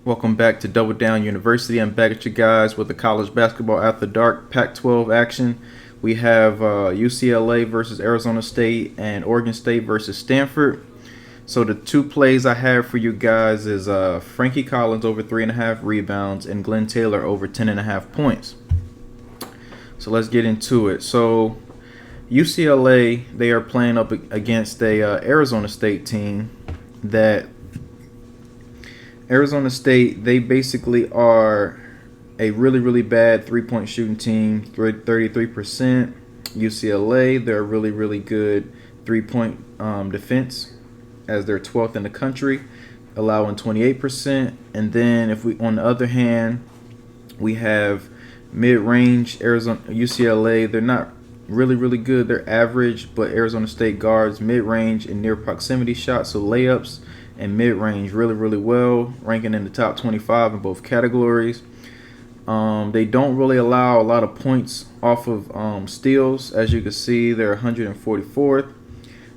Welcome back to Double Down University. I'm back at you guys with the college basketball after dark Pac-12 action. We have UCLA versus Arizona State and Oregon State versus Stanford. So the two plays I have for you guys is Frankie Collins over 3.5 rebounds and Glenn Taylor over 10.5 points. So let's get into it. So UCLA, they are playing up against a Arizona State team that Arizona State, they basically are a really bad three-point shooting team, 33%. UCLA, they're a really good three-point defense, as they're 12th in the country, allowing 28%. And then if we, on the other hand, we have mid-range Arizona UCLA. They're not really good. They're average, but Arizona State guards mid-range and near proximity shots, so layups and mid-range really well, ranking in the top 25 in both categories. They don't really allow a lot of points off of steals. As you can see, they're 144th.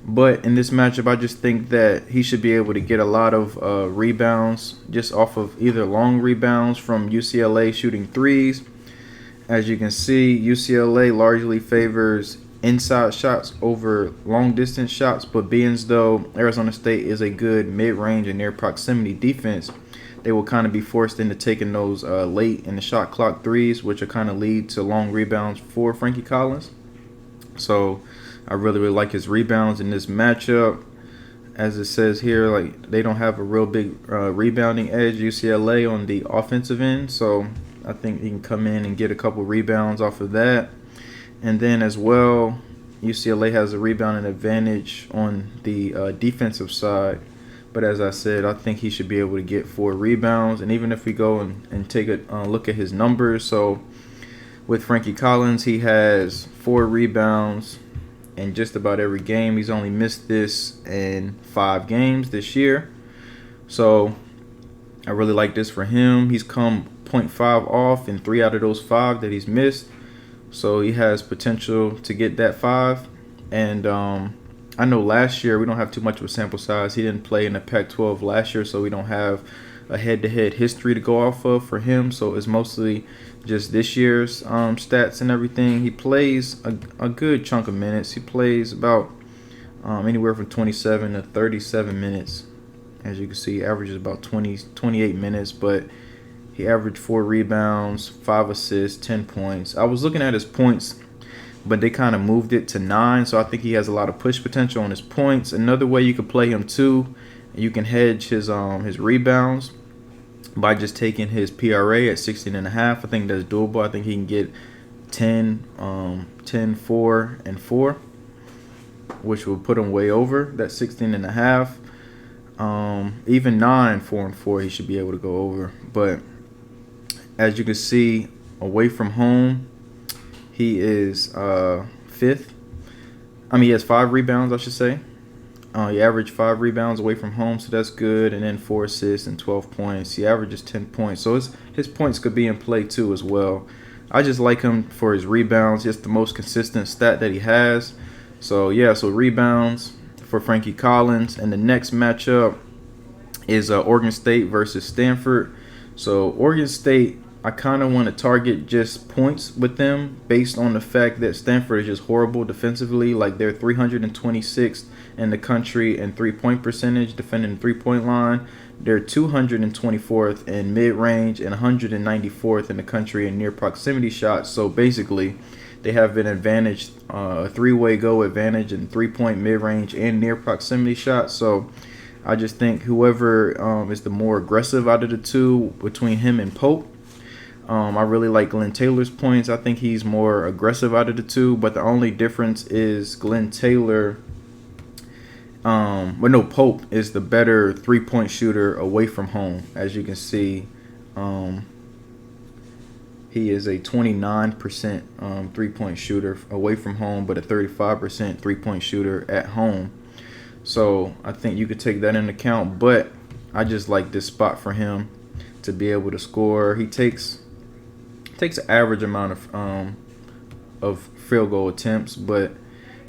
But in this matchup, I just think that he should be able to get a lot of rebounds just off of either long rebounds from UCLA shooting threes. As you can see, UCLA largely favors inside shots over long distance shots, but being as though Arizona State is a good mid-range and near proximity defense, they will kind of be forced into taking those late in the shot clock threes, which will kind of lead to long rebounds for Frankie Collins. So I really like his rebounds in this matchup. As it says here, like, they don't have a real big rebounding edge, UCLA, on the offensive end, so I think he can come in and get a couple rebounds off of that. And then as well, UCLA has a rebounding advantage on the defensive side. But as I said, I think he should be able to get 4 rebounds. And even if we go and take a look at his numbers, so with Frankie Collins, he has 4 rebounds in just about every game. He's only missed this in 5 games this year. So I really like this for him. He's come 0.5 off in 3 out of those 5 that he's missed. So he has potential to get that 5. And I know last year, we don't have too much of a sample size. He didn't play in the Pac-12 last year, so we don't have a head-to-head history to go off of for him. So it's mostly just this year's stats and everything. He plays a good chunk of minutes. He plays about anywhere from 27 to 37 minutes. As you can see, he averages about 28 minutes, but he averaged 4 rebounds, 5 assists, 10 points. I was looking at his points, but they kind of moved it to 9, so I think he has a lot of push potential on his points. Another way you could play him too, you can hedge his rebounds by just taking his PRA at 16.5. I think that's doable. I think he can get 10, 4, and 4, which will put him way over that 16.5. Even 9, 4, and 4, he should be able to go over. But as you can see, away from home, he is 5th. He has 5 rebounds, I should say. He averaged 5 rebounds away from home, so that's good. And then 4 assists and 12 points. He averages 10 points. So his points could be in play too as well. I just like him for his rebounds. It's the most consistent stat that he has. So, yeah, so rebounds for Frankie Collins. And the next matchup is Oregon State versus Stanford. So Oregon State, I kind of want to target just points with them based on the fact that Stanford is just horrible defensively. Like, they're 326th in the country in three-point percentage, defending the three-point line. They're 224th in mid-range and 194th in the country in near proximity shots. So basically, they have an advantage, a 3-way go advantage in three-point, mid-range, and near proximity shots. So I just think whoever is the more aggressive out of the two between him and Pope. I really like Glenn Taylor's points. I think he's more aggressive out of the two, but the only difference is Glenn Taylor, Pope is the better three-point shooter away from home. As you can see, he is a 29% three-point shooter away from home, but a 35% three-point shooter at home. So I think you could take that into account, but I just like this spot for him to be able to score. He takes an average amount of field goal attempts, but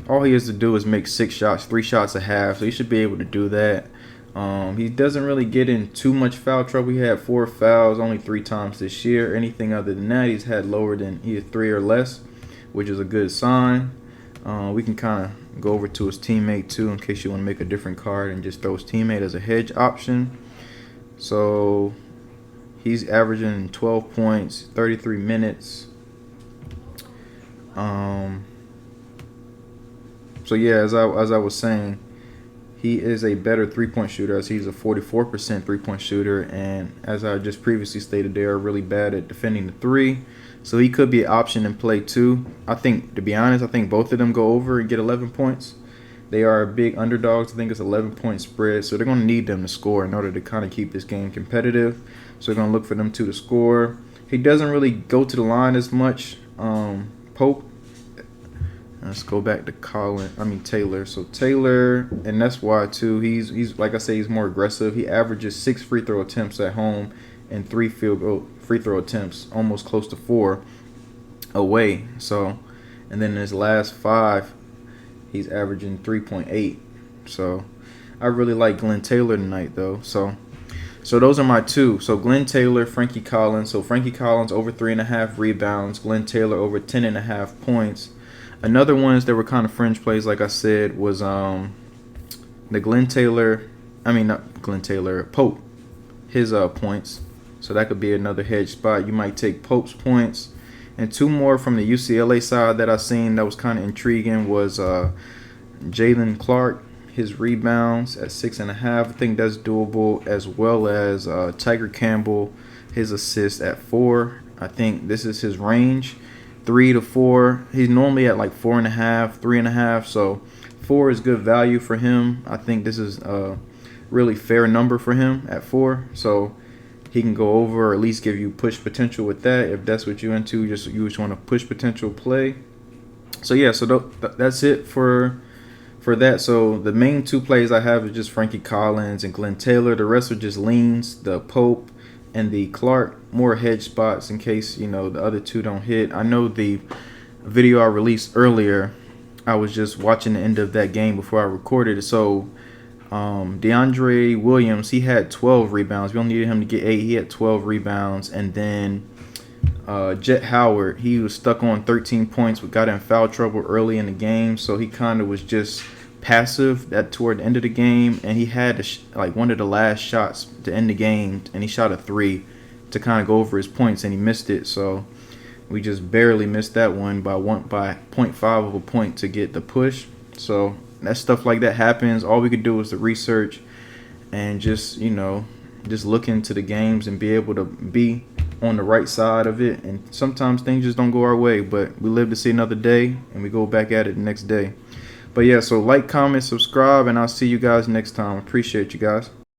all he has to do is make 6 shots, 3 shots a half, so he should be able to do that. He doesn't really get in too much foul trouble. He had 4 fouls only 3 times this year. Anything other than that, he's had lower than either 3 or less, which is a good sign. We can kind of go over to his teammate too in case you want to make a different card and just throw his teammate as a hedge option. So he's averaging 12 points, 33 minutes. So yeah, as I was saying, he is a better 3-point shooter as he's a 44% 3-point shooter, and as I just previously stated, they are really bad at defending the 3. So he could be an option in play too. I think, to be honest, I think both of them go over and get 11 points. They are big underdogs. I think it's 11-point spread, so they're going to need them to score in order to kind of keep this game competitive. So they're going to look for them two to score. He doesn't really go to the line as much. Pope. Let's go back to Taylor. So Taylor, and that's why too. He's like I say, he's more aggressive. He averages 6 free throw attempts at home and 3 free throw attempts, almost close to 4 away. So, and then in his last 5, he's averaging 3.8. So I really like Glenn Taylor tonight though. So those are my two. So Glenn Taylor, Frankie Collins. So Frankie Collins over 3.5 rebounds. Glenn Taylor over 10.5 points. Another ones that were kind of fringe plays, like I said, was the Pope, his points. So that could be another hedge spot. You might take Pope's points. And 2 more from the UCLA side that I seen that was kind of intriguing was Jalen Clark, his rebounds at 6.5. I think that's doable, as well as Tiger Campbell, his assists at 4. I think this is his range. 3 to 4. He's normally at like 4.5, 3.5. So 4 is good value for him. I think this is a really fair number for him at 4. So he can go over, or at least give you push potential with that if that's what you're into. You just want to push potential play. So yeah, so that's it for that. So the main 2 plays I have is just Frankie Collins and Glenn Taylor. The rest are just leans, the Pope and the Clark, more hedge spots in case, the other 2 don't hit. I know the video I released earlier, I was just watching the end of that game before I recorded it. So DeAndre Williams, he had 12 rebounds. We only needed him to get 8. He had 12 rebounds. And then Jet Howard, he was stuck on 13 points, but got in foul trouble early in the game. So he kind of was just passive toward the end of the game, and he had one of the last shots to end the game, and he shot a 3 to kind of go over his points, and he missed it. So we just barely missed that one by 0.5 of a point to get the push. So that stuff like that happens. All we could do was the research and just look into the games and be able to be on the right side of it. And sometimes things just don't go our way, but we live to see another day, and we go back at it the next day. But yeah, so like, comment, subscribe, and I'll see you guys next time. Appreciate you guys.